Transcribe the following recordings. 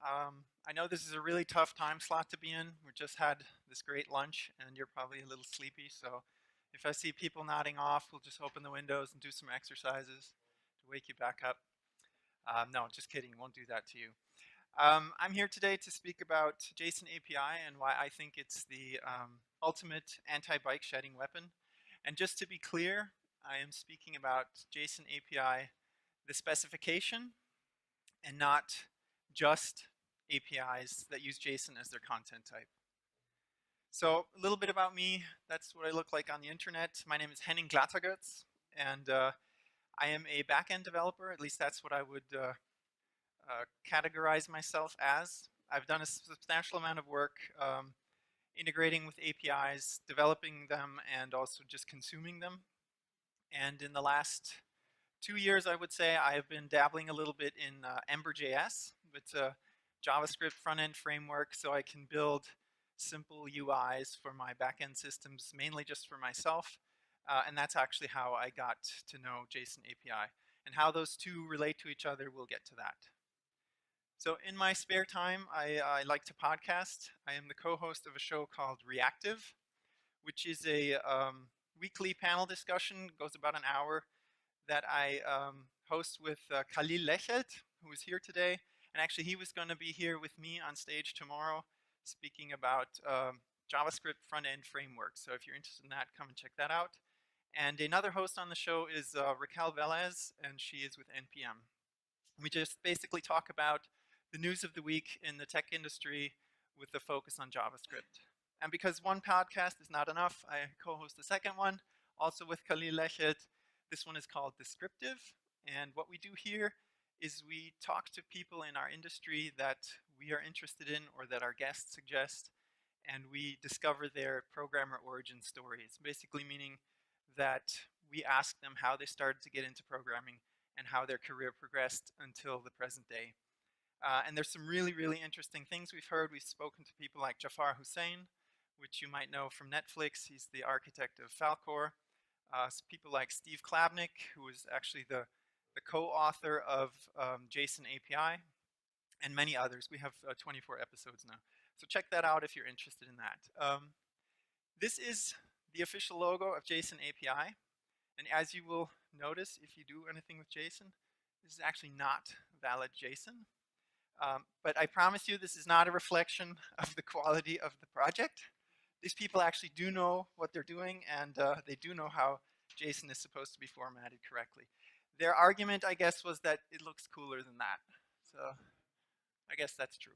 I know this is a really tough time slot to be in. We just had this great lunch and you're probably a little sleepy, so if I see people nodding off, we'll just open the windows and do some exercises to wake you back up. No, just kidding, won't do that to you. I'm here today to speak about JSON API and why I think it's the ultimate anti-bike shedding weapon. And just to be clear, I am speaking about JSON API, the specification, and not just APIs that use JSON as their content type. So a little bit about me, that's what I look like on the internet. My name is Henning Glatter-Götz, and I am a backend developer, at least that's what I would categorize myself as. I've done a substantial amount of work integrating with APIs, developing them, and also just consuming them. And in the last 2 years, I would say, I have been dabbling a little bit in Ember.js. It's a JavaScript front-end framework, so I can build simple UIs for my back-end systems, mainly just for myself. And that's actually how I got to know JSON API. And how those two relate to each other, we'll get to that. So in my spare time, I like to podcast. I am the co-host of a show called Reactive, which is a weekly panel discussion, goes about an hour, that I host with Khalil Lechelt, who is here today. And actually, he was going to be here with me on stage tomorrow, speaking about JavaScript front-end frameworks. So if you're interested in that, come and check that out. And another host on the show is Raquel Velez, and she is with NPM. We just basically talk about the news of the week in the tech industry with the focus on JavaScript. And because one podcast is not enough, I co-host a second one, also with Khalil Lechelt. This one is called Descriptive, and what we do here is we talk to people in our industry that we are interested in or that our guests suggest, and we discover their programmer origin stories, basically meaning that we ask them how they started to get into programming and how their career progressed until the present day. And there's some really, really interesting things we've heard. We've spoken to people like Jafar Hussain, which you might know from Netflix. He's the architect of Falcor. People like Steve Klabnik, who is actually the co-author of JSON API, and many others. We have 24 episodes now. So check that out if you're interested in that. This is the official logo of JSON API. And as you will notice, if you do anything with JSON, this is actually not valid JSON. But I promise you, this is not a reflection of the quality of the project. These people actually do know what they're doing, and they do know how JSON is supposed to be formatted correctly. Their argument, I guess, was that it looks cooler than that. So I guess that's true.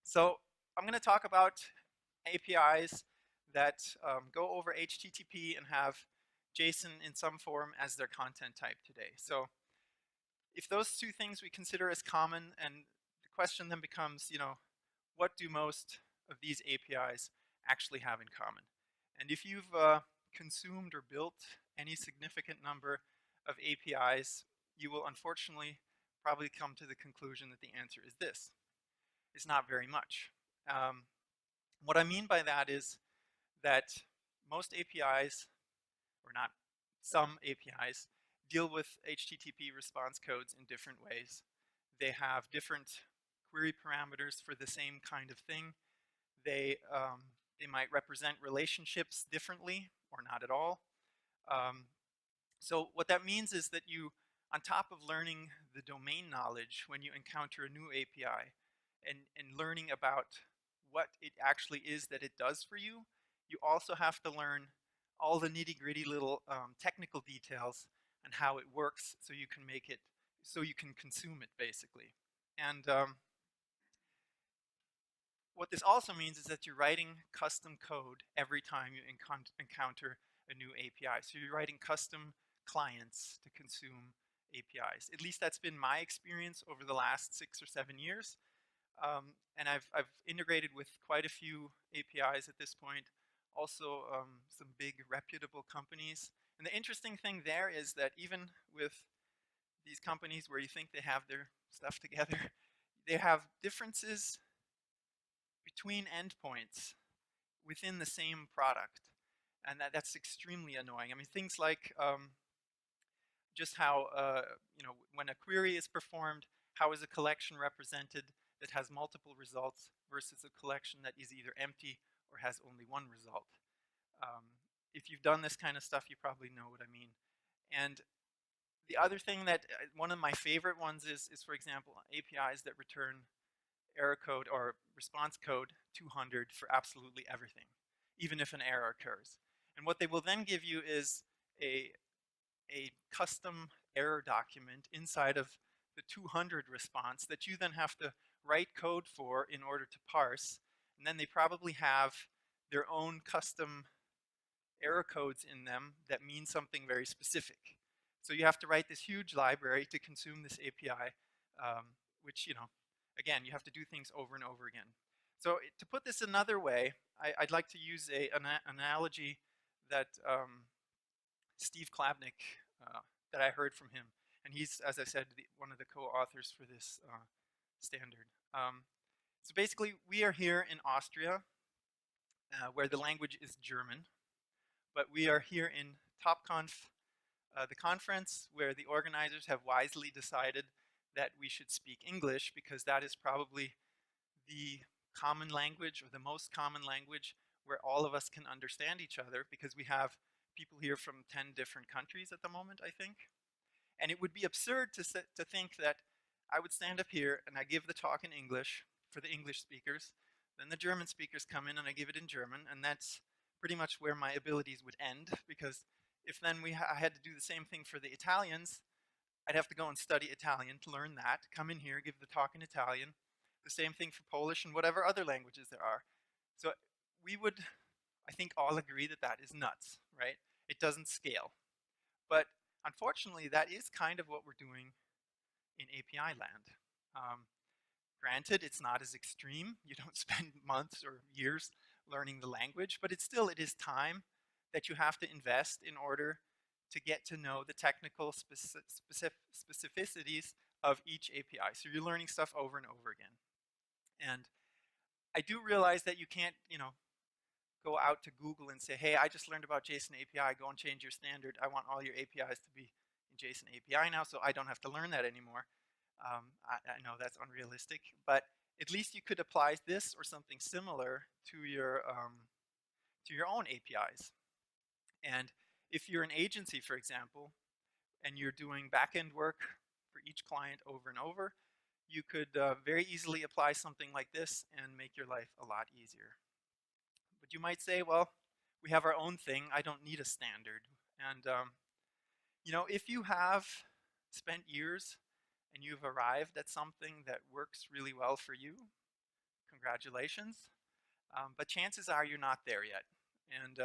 So I'm going to talk about APIs that go over HTTP and have JSON in some form as their content type today. So if those two things we consider as common, and the question then becomes, what do most of these APIs actually have in common? And if you've consumed or built any significant number of APIs, you will unfortunately probably come to the conclusion that the answer is this. It's not very much. What I mean by that is that most APIs, or not some APIs, deal with HTTP response codes in different ways. They have different query parameters for the same kind of thing. They might represent relationships differently or not at all. So what that means is that you, on top of learning the domain knowledge when you encounter a new API and learning about what it actually is that it does for you, you also have to learn all the nitty-gritty little technical details and how it works, so you can make it, so you can consume it, basically. And what this also means is that you're writing custom code every time you encounter a new API. So you're writing custom clients to consume APIs. At least that's been my experience over the last 6 or 7 years. And I've integrated with quite a few APIs at this point, also some big reputable companies. And the interesting thing there is that even with these companies where you think they have their stuff together, they have differences between endpoints within the same product. And that's extremely annoying. I mean, things like just how, when a query is performed, How is a collection represented that has multiple results versus a collection that is either empty or has only one result? If you've done this kind of stuff, you probably know what I mean. And the other thing that, one of my favorite ones is for example, APIs that return error code or response code 200 for absolutely everything, even if an error occurs. And what they will then give you is a custom error document inside of the 200 response that you then have to write code for in order to parse. And then they probably have their own custom error codes in them that mean something very specific. So you have to write this huge library to consume this API, which, you know, again, you have to do things over and over again. So to put this another way, I'd like to use an analogy that Steve Klabnik, that I heard from him. And he's, as I said, one of the co-authors for this standard. So basically, we are here in Austria, where the language is German. But we are here in Topconf, the conference, where the organizers have wisely decided that we should speak English because that is probably the common language, or the most common language, where all of us can understand each other, because we have people here from 10 different countries at the moment, I think. And it would be absurd to think that I would stand up here and I give the talk in English for the English speakers, then the German speakers come in and I give it in German, and that's pretty much where my abilities would end, because if then I had to do the same thing for the Italians, I'd have to go and study Italian to learn that, come in here, give the talk in Italian, the same thing for Polish and whatever other languages there are. So we would, I think, all agree that that is nuts, right? It doesn't scale. But unfortunately, that is kind of what we're doing in API land. Granted, it's not as extreme. You don't spend months or years learning the language, but it is time that you have to invest in order to get to know the technical specificities of each API. So you're learning stuff over and over again. And I do realize that you can't, you know, go out to Google and say, hey, I just learned about JSON API, go and change your standard. I want all your APIs to be in JSON API now, so I don't have to learn that anymore. I know that's unrealistic, but at least you could apply this or something similar to your own APIs. And if you're an agency, for example, and you're doing back-end work for each client over and over, you could very easily apply something like this and make your life a lot easier. But you might say, well, we have our own thing. I don't need a standard. And you know, if you have spent years and you've arrived at something that works really well for you, congratulations. But chances are you're not there yet. And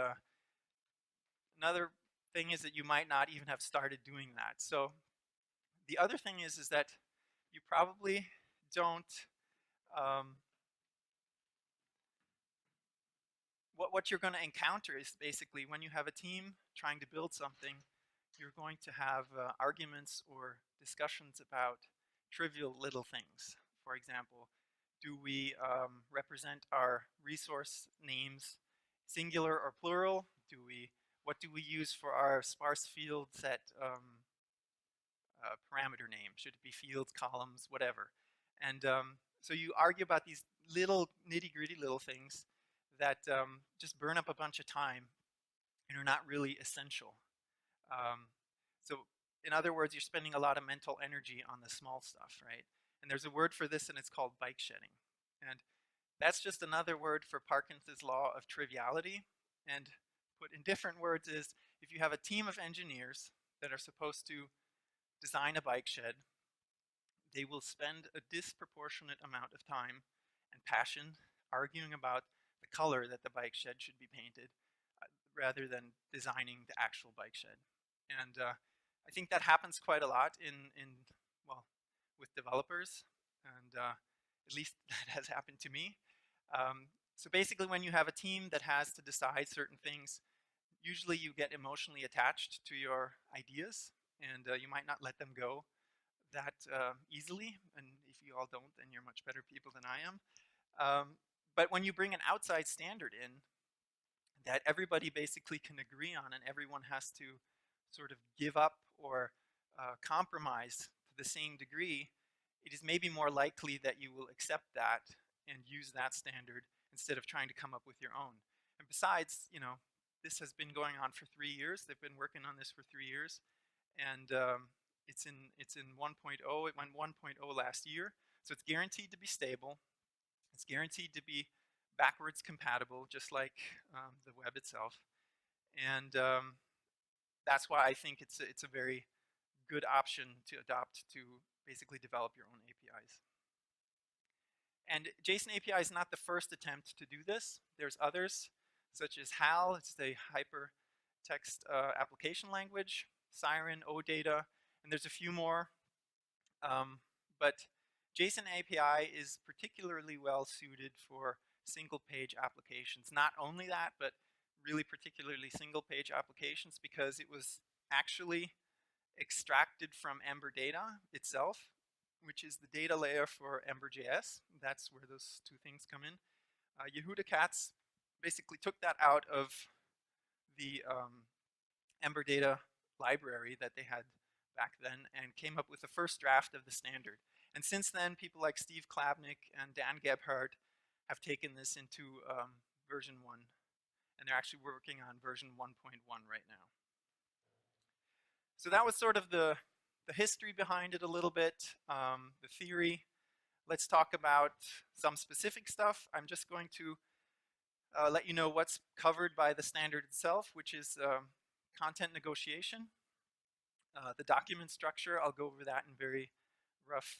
another thing is that you might not even have started doing that. So the other thing is that you probably don't, what you're going to encounter is basically when you have a team trying to build something, you're going to have arguments or discussions about trivial little things. For example, do we represent our resource names singular or plural? What do we use for our sparse field set parameter name? Should it be fields, columns, whatever? And so you argue about these little nitty-gritty little things that just burn up a bunch of time and are not really essential. So in other words, you're spending a lot of mental energy on the small stuff, right? And there's a word for this, and it's called bike shedding. And that's just another word for Parkinson's Law of triviality. And put in different words is, if you have a team of engineers that are supposed to design a bike shed, they will spend a disproportionate amount of time and passion arguing about the color that the bike shed should be painted, rather than designing the actual bike shed. And I think that happens quite a lot well, with developers, and at least that has happened to me. So basically, when you have a team that has to decide certain things, usually you get emotionally attached to your ideas, and you might not let them go that easily. And if you all don't, then you're much better people than I am. But when you bring an outside standard in that everybody basically can agree on, and everyone has to sort of give up or compromise to the same degree, it is maybe more likely that you will accept that and use that standard instead of trying to come up with your own. And besides, this has been going on for 3 years. They've been working on this for 3 years, and it's in 1.0. It went 1.0 last year, so it's guaranteed to be stable. It's guaranteed to be backwards compatible, just like the web itself. And that's why I think it's a very good option to adopt to basically develop your own APIs. And JSON API is not the first attempt to do this. There's others, such as HAL, it's the hypertext application language, Siren, OData, and there's a few more. But JSON API is particularly well suited for single page applications. Not only that, but really particularly single page applications, because it was actually extracted from Ember data itself, which is the data layer for Ember.js. That's where those two things come in. Yehuda Katz basically took that out of the Ember data library that they had back then and came up with the first draft of the standard. And since then, people like Steve Klabnik and Dan Gebhardt have taken this into version 1. And they're actually working on version 1.1 right now. So that was sort of the history behind it a little bit, the theory. Let's talk about some specific stuff. I'm just going to let you know what's covered by the standard itself, which is content negotiation. The document structure, I'll go over that in very rough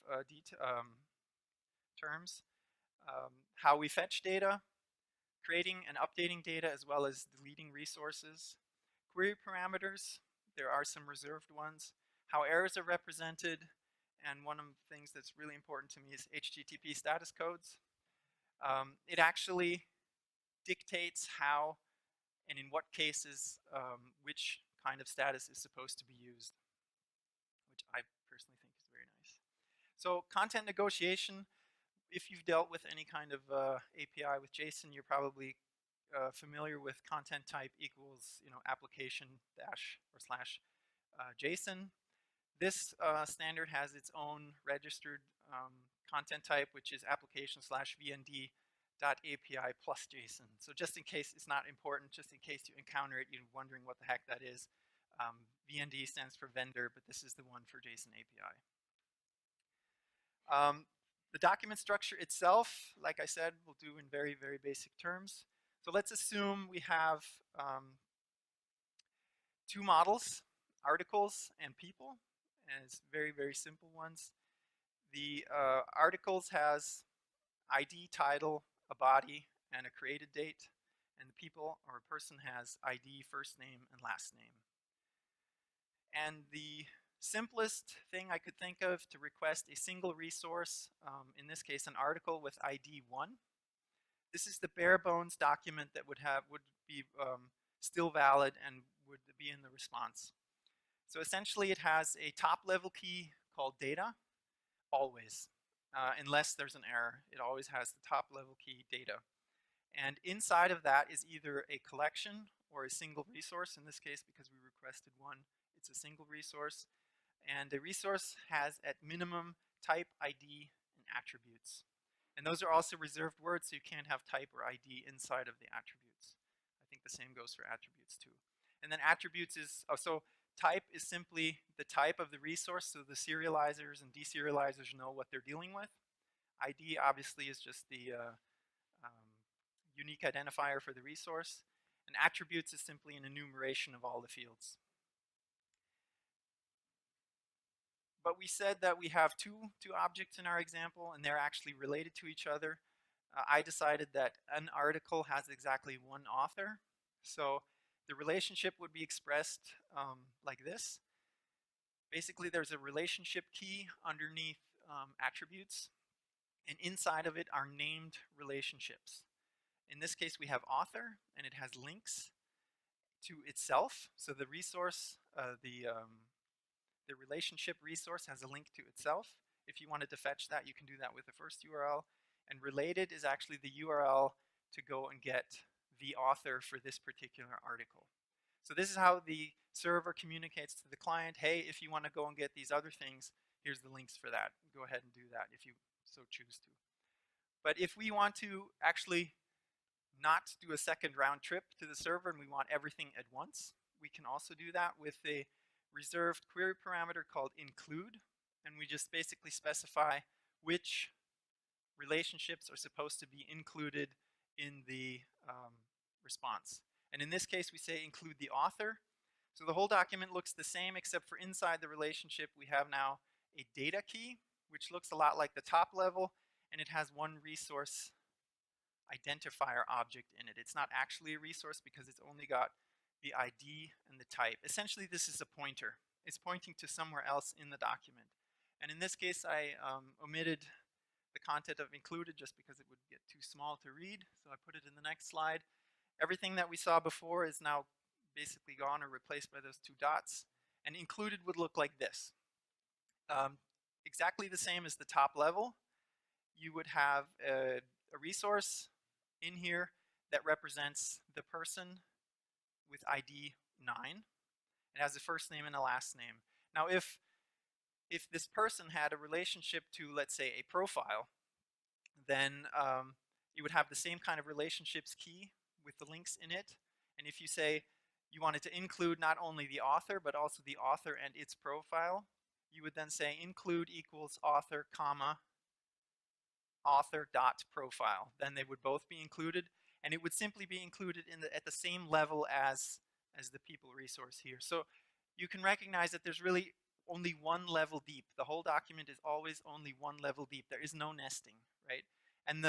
terms. How we fetch data, creating and updating data, as well as deleting resources. Query parameters, there are some reserved ones. How errors are represented, and one of the things that's really important to me is HTTP status codes. It actually dictates how and in what cases which kind of status is supposed to be used, which I personally think is very nice. So content negotiation, if you've dealt with any kind of API with JSON, you're probably familiar with content type equals application dash or slash JSON. This standard has its own registered content type, which is application slash VND .api plus JSON. So just in case it's not important, just in case you encounter it, you're wondering what the heck that is. VND stands for vendor, but this is the one for JSON API. The document structure itself, like I said, we'll do in very, very basic terms. So let's assume we have two models, articles and people, and it's very, very simple ones. The articles has ID, title, a body, and a created date, and the people or a person has ID, first name, and last name. And the simplest thing I could think of to request a single resource, in this case an article with ID 1. This is the bare bones document that would be still valid and would be in the response. So essentially it has a top level key called data, always, unless there's an error. It always has the top level key data. And inside of that is either a collection or a single resource. In this case, because we requested one, it's a single resource. And the resource has at minimum type, ID, and attributes. And those are also reserved words, so you can't have type or ID inside of the attributes. I think the same goes for attributes too. And then attributes is, so type is simply the type of the resource, so the serializers and deserializers know what they're dealing with. ID obviously is just the unique identifier for the resource. And attributes is simply an enumeration of all the fields. But we said that we have two objects in our example, and they're actually related to each other. I decided that an article has exactly one author. So the relationship would be expressed like this. Basically, there's a relationship key underneath attributes, and inside of it are named relationships. In this case, we have author, and it has links to itself. So the resource, the relationship resource has a link to itself. If you wanted to fetch that, you can do that with the first URL. And related is actually the URL to go and get the author for this particular article. So this is how the server communicates to the client, hey, if you want to go and get these other things, here's the links for that. Go ahead and do that if you so choose to. But if we want to actually not do a second round trip to the server and we want everything at once, we can also do that with a reserved query parameter called include, and we just basically specify which relationships are supposed to be included in the response. And in this case, we say include the author. So the whole document looks the same, except for inside the relationship, we have now a data key, which looks a lot like the top level, and it has one resource identifier object in it. It's not actually a resource because it's only got the ID and the type. Essentially, this is a pointer. It's pointing to somewhere else in the document. And in this case, I omitted the content of included just because it would get too small to read. So I put it in the next slide. Everything that we saw before is now basically gone or replaced by those two dots. And included would look like this. Exactly the same as the top level. You would have a resource in here that represents the person with ID 9. It has a first name and a last name. Now if this person had a relationship to, let's say, a profile, then you would have the same kind of relationships key with the links in it. And if you say you wanted to include not only the author, but also the author and its profile, you would then say include equals author, comma, author.profile. Then they would both be included, and it would simply be included in at the same level as the people resource here. So you can recognize that there's really only one level deep. The whole document is always only one level deep. There is no nesting, right? And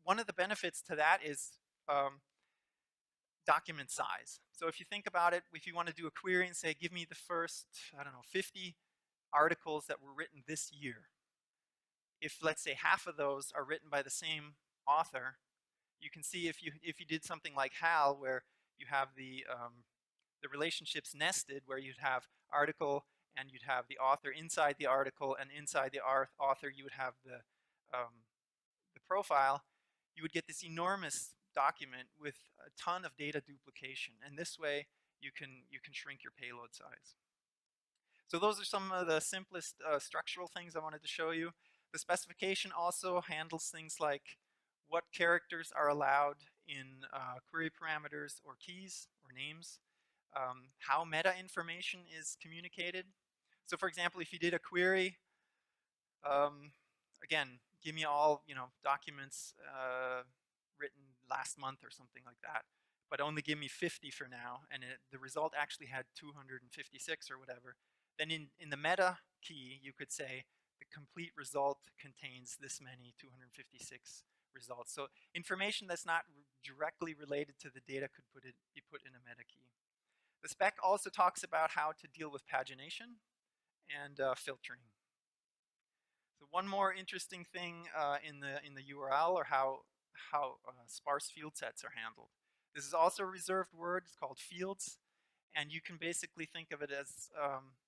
one of the benefits to that is document size. So if you think about it, if you want to do a query and say, give me the first, I don't know, 50 articles that were written this year. If, let's say, half of those are written by the same author, you can see if you did something like HAL, where you have the relationships nested, where you'd have article and you'd have the author inside the article, and inside the author you would have the profile, you would get this enormous document with a ton of data duplication. And this way you can shrink your payload size. So those are some of the simplest structural things I wanted to show you. The specification also handles things like what characters are allowed in query parameters or keys or names, how meta information is communicated. So for example, if you did a query, again, give me all documents written last month or something like that, but only give me 50 for now, and the result actually had 256 or whatever, then in the meta key you could say the complete result contains this many 256 results. So information that's not directly related to the data could be put in a meta key. The spec also talks about how to deal with pagination and filtering. So one more interesting thing in the URL, or how sparse field sets are handled. This is also a reserved word. It's called fields, and you can basically think of it as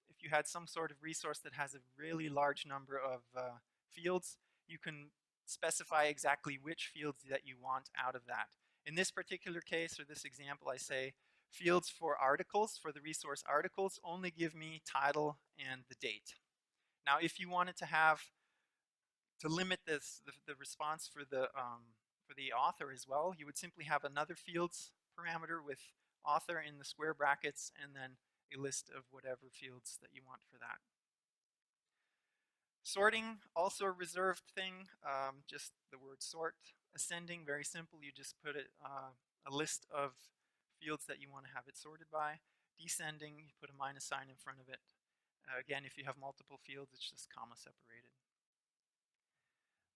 if you had some sort of resource that has a really large number of fields, you can specify exactly which fields that you want out of that. In this particular case, or this example, I say fields for articles, for the resource articles, only give me title and the date. Now, if you wanted to limit the response for the author as well, you would simply have another fields parameter with author in the square brackets, and then a list of whatever fields that you want for that. Sorting, also a reserved thing, just the word sort. Ascending, very simple, you just put a list of fields that you want to have it sorted by. Descending, you put a minus sign in front of it. Again, if you have multiple fields, it's just comma separated.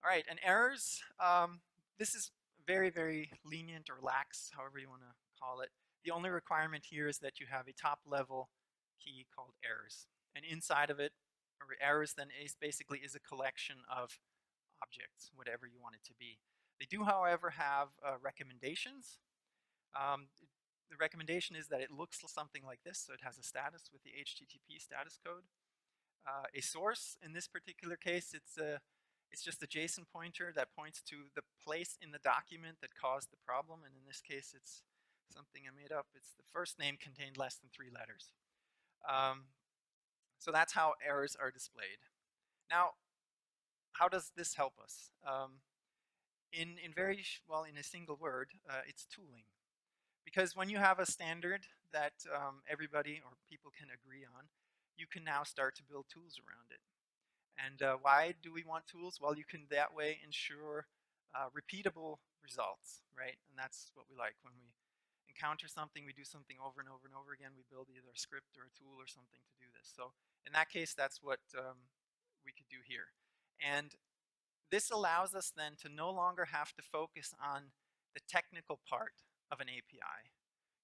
All right, and errors. This is very, very lenient or lax, however you want to call it. The only requirement here is that you have a top-level key called errors. And inside of it, or errors then basically is a collection of objects, whatever you want it to be. They do, however, have recommendations. The recommendation is that it looks something like this, so it has a status with the HTTP status code. A source, in this particular case, it's just a JSON pointer that points to the place in the document that caused the problem, and in this case it's something I made up. It's the first name contained less than 3 letters. So that's how errors are displayed. Now, how does this help us? In very well, in a single word, it's tooling. Because when you have a standard that everybody or people can agree on, you can now start to build tools around it. And why do we want tools? Well, you can that way ensure repeatable results, right? And that's what we like. When we encounter something, we do something over and over and over again, we build either a script or a tool or something to do this. So in that case, that's what we could do here. And this allows us then to no longer have to focus on the technical part of an API.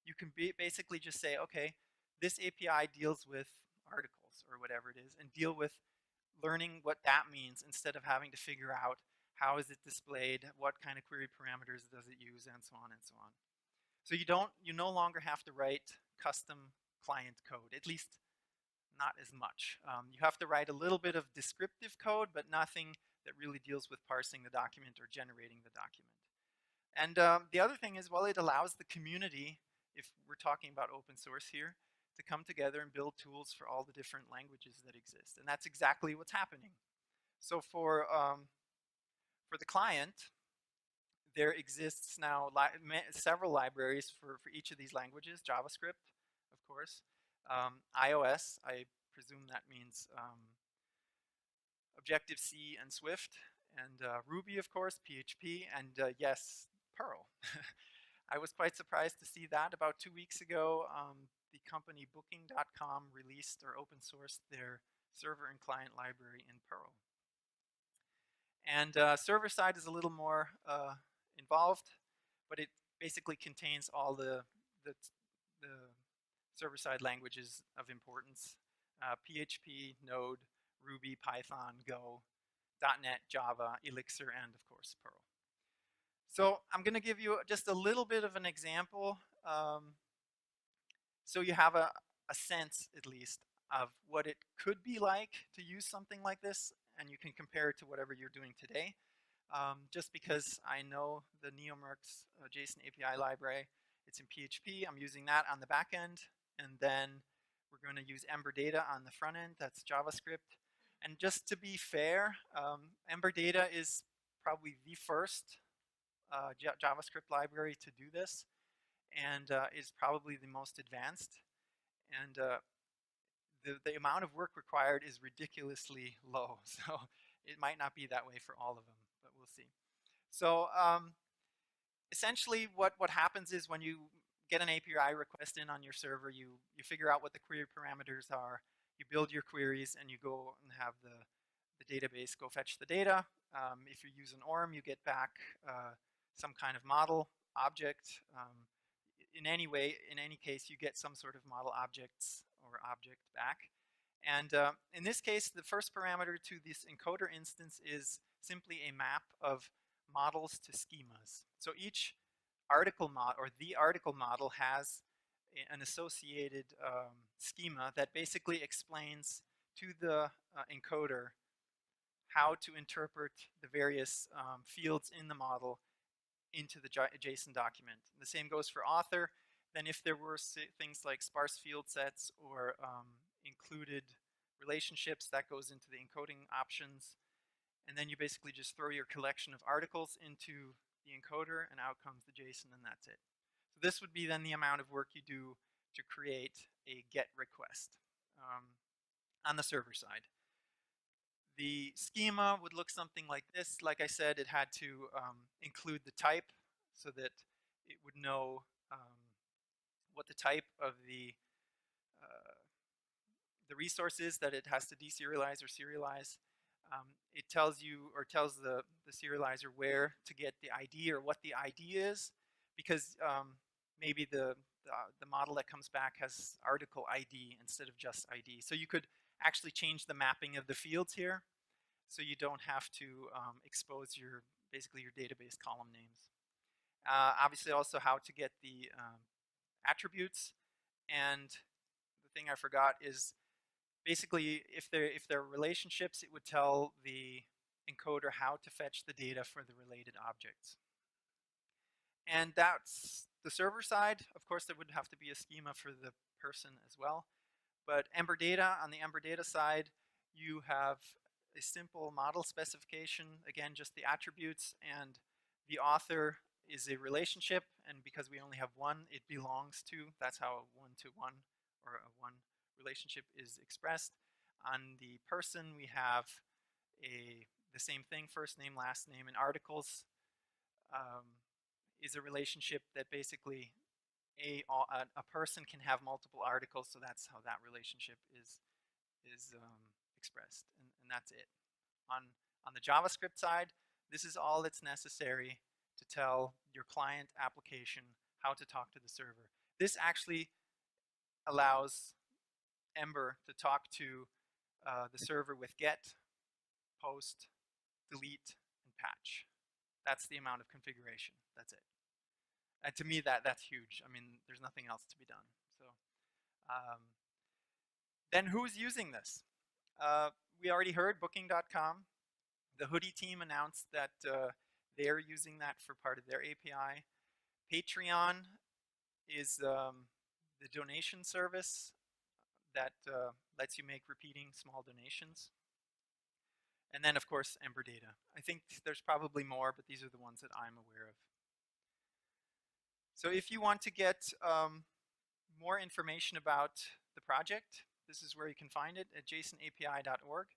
You can basically just say, okay, this API deals with articles or whatever it is, and deal with learning what that means instead of having to figure out how is it displayed, what kind of query parameters does it use, and so on and so on. So you no longer have to write custom client code, at least not as much. You have to write a little bit of descriptive code, but nothing that really deals with parsing the document or generating the document. And the other thing is, well, it allows the community, if we're talking about open source here, to come together and build tools for all the different languages that exist. And that's exactly what's happening. So for the client, there exists now several libraries for each of these languages. JavaScript, of course. iOS, I presume that means Objective-C and Swift. And Ruby, of course, PHP, and yes, Perl. I was quite surprised to see that. About 2 weeks ago, the company Booking.com released or open sourced their server and client library in Perl. And server side is a little more involved, but it basically contains all the server side languages of importance: PHP, Node, Ruby, Python, Go, .NET, Java, Elixir, and of course Perl. So I'm going to give you just a little bit of an example, so you have a sense, at least, of what it could be like to use something like this, and you can compare it to whatever you're doing today. Just because I know the Neomerx JSON API library, it's in PHP, I'm using that on the back end, and then we're going to use Ember Data on the front end, that's JavaScript. And just to be fair, Ember Data is probably the first JavaScript library to do this, and is probably the most advanced. And the amount of work required is ridiculously low, so it might not be that way for all of them, but we'll see. So essentially what happens is when you get an API request in on your server, you figure out what the query parameters are, you build your queries, and you go and have the database go fetch the data. If you use an ORM, you get back some kind of model object. In any case, you get some sort of model objects or object back. And in this case, the first parameter to this encoder instance is simply a map of models to schemas. So each article model, or the article model, has an associated schema that basically explains to the encoder how to interpret the various fields in the model into the JSON document. The same goes for author. Then if there were things like sparse field sets or included relationships, that goes into the encoding options. And then you basically just throw your collection of articles into the encoder, and out comes the JSON, and that's it. So this would be then the amount of work you do to create a GET request on the server side. The schema would look something like this. Like I said, it had to include the type so that it would know what the type of the resource is that it has to deserialize or serialize. It tells you, or tells the serializer, where to get the ID or what the ID is, because maybe the model that comes back has article ID instead of just ID. So you could actually change the mapping of the fields here, so you don't have to expose basically your database column names. Obviously also how to get the attributes, and the thing I forgot is basically if there are relationships, it would tell the encoder how to fetch the data for the related objects. And that's the server side. Of course, there would have to be a schema for the person as well. But Ember Data, on the Ember Data side, you have a simple model specification, again, just the attributes, and the author is a relationship, and because we only have one, it belongs to. That's how a one-to-one or a one relationship is expressed. On the person, we have the same thing, first name, last name, and articles is a relationship that basically a person can have multiple articles, so that's how that relationship is expressed, and that's it. On the JavaScript side, this is all that's necessary to tell your client application how to talk to the server. This actually allows Ember to talk to the server with get, post, delete, and patch. That's the amount of configuration. That's it. And to me, that's huge. I mean, there's nothing else to be done. So then who's using this? We already heard Booking.com. The Hoodie team announced that they're using that for part of their API. Patreon is the donation service that lets you make repeating small donations. And then, of course, Ember Data. I think there's probably more, but these are the ones that I'm aware of. So if you want to get more information about the project, this is where you can find it at JSONAPI.org.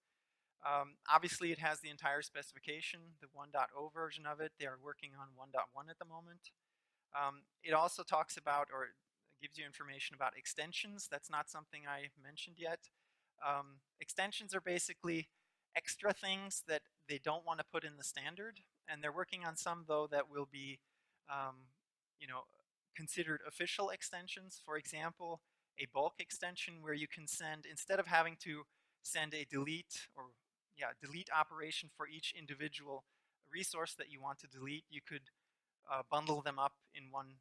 Obviously, it has the entire specification, the 1.0 version of it. They are working on 1.1 at the moment. It also talks about, or gives you information about extensions. That's not something I mentioned yet. Extensions are basically extra things that they don't want to put in the standard, and they're working on some, though, that will be considered official extensions. For example, a bulk extension where you can send, instead of having to send a delete operation for each individual resource that you want to delete, you could bundle them up in one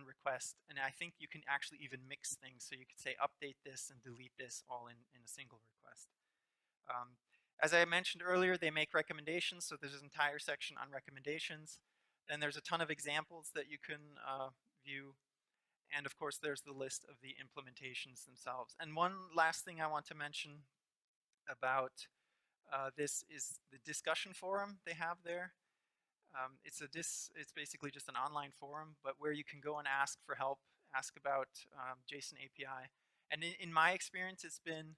request. And I think you can actually even mix things. So you could say update this and delete this all in a single request. As I mentioned earlier, they make recommendations. So there's an entire section on recommendations. Then there's a ton of examples that you can view. And of course, there's the list of the implementations themselves. And one last thing I want to mention about this is the discussion forum they have there. It's basically just an online forum, but where you can go and ask for help, ask about JSON API. And in my experience, it's been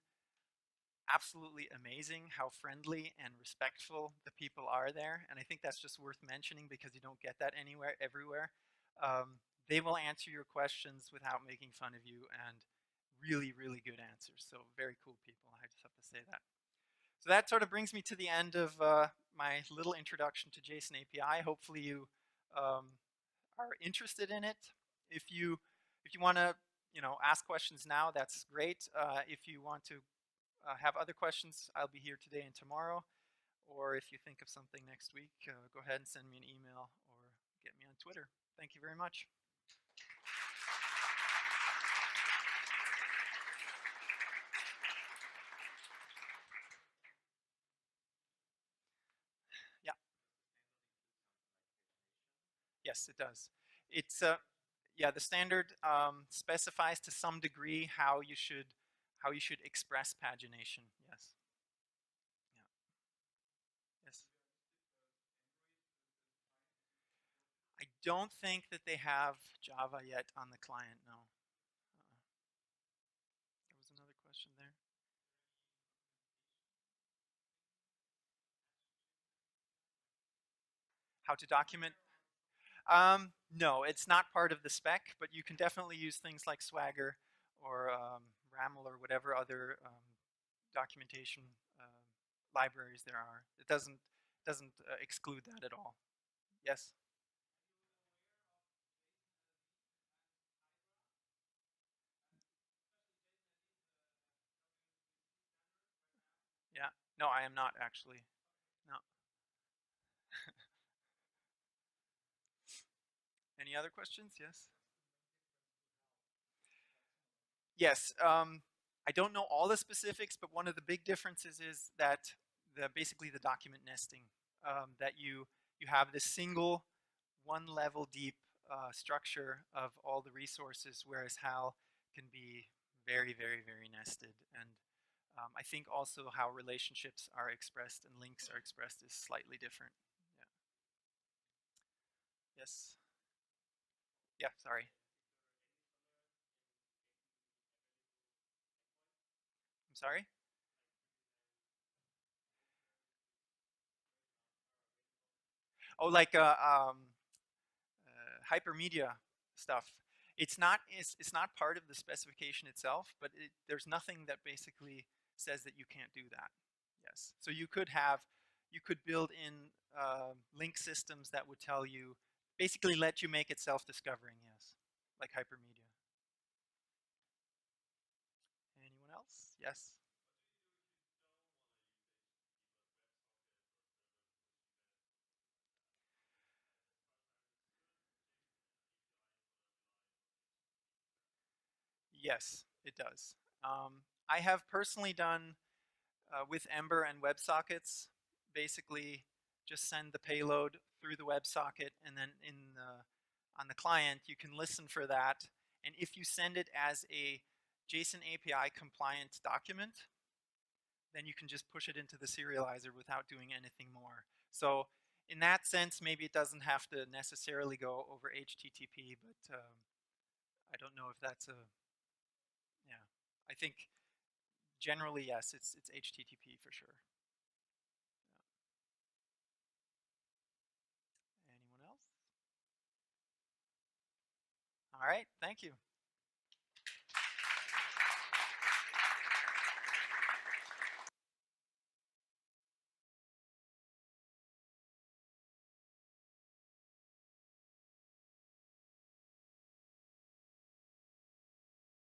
absolutely amazing how friendly and respectful the people are there. And I think that's just worth mentioning because you don't get that everywhere. They will answer your questions without making fun of you, and really, really good answers. So very cool people, I just have to say that. So that sort of brings me to the end of my little introduction to JSON API. Hopefully you are interested in it. If you want to ask questions now, that's great. If you want to have other questions, I'll be here today and tomorrow. Or if you think of something next week, go ahead and send me an email or get me on Twitter. Thank you very much. Yeah. Yes, it does. It's yeah, the standard specifies to some degree how you should express pagination. Yes. Yeah. Yes. I don't think that they have Java yet on the client. No. There was another question there. How to document? No, it's not part of the spec, but you can definitely use things like Swagger or RAML or whatever other documentation libraries there are. It doesn't exclude that at all. Yes. Yeah. No, I am not actually. No. Any other questions? Yes. Yes. I don't know all the specifics, but one of the big differences is that basically the document nesting, that you have this single one level deep structure of all the resources, whereas HAL can be very, very, very nested. And I think also how relationships are expressed and links are expressed is slightly different. Yeah. Yes. Yeah, sorry. I'm sorry? Oh, like hypermedia stuff. It's not part of the specification itself, but there's nothing that basically says that you can't do that. Yes. So you could build in link systems that would tell you, basically let you make it self-discovering, yes, like hypermedia. Anyone else? Yes. Yes, it does. I have personally done with Ember and WebSockets, basically just send the payload through the WebSocket, and then on the client you can listen for that. And if you send it as a JSON API compliant document, then you can just push it into the serializer without doing anything more. So in that sense, maybe it doesn't have to necessarily go over HTTP, but I don't know if that's a, yeah. I think generally, yes, it's HTTP for sure. Anyone else? All right, thank you.